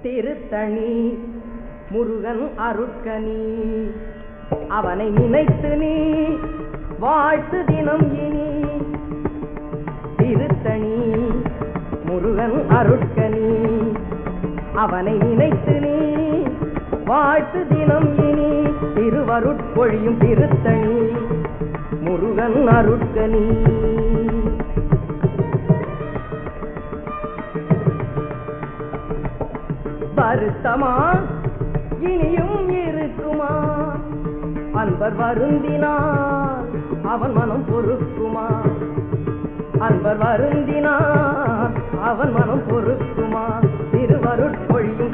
திருத்தணி முருகன் அருட்கனி அவனை நினைத்து நீ வாழ்த்து தினம் இனி. திருத்தணி முருகன் அருட்கனி அவனை நினைத்து நீ வாழ்த்து தினம் இனி. திருவருட்பொழியும் திருத்தணி முருகன் அருட்கனி. வருத்தமா இனியும் இருக்குமா? அன்பர் வருந்தினார் அவன் மனம் பொறுக்குமா? அன்பர் வருந்தினார் அவன் மனம் பொறுக்குமா? திருவருட்பொழியும்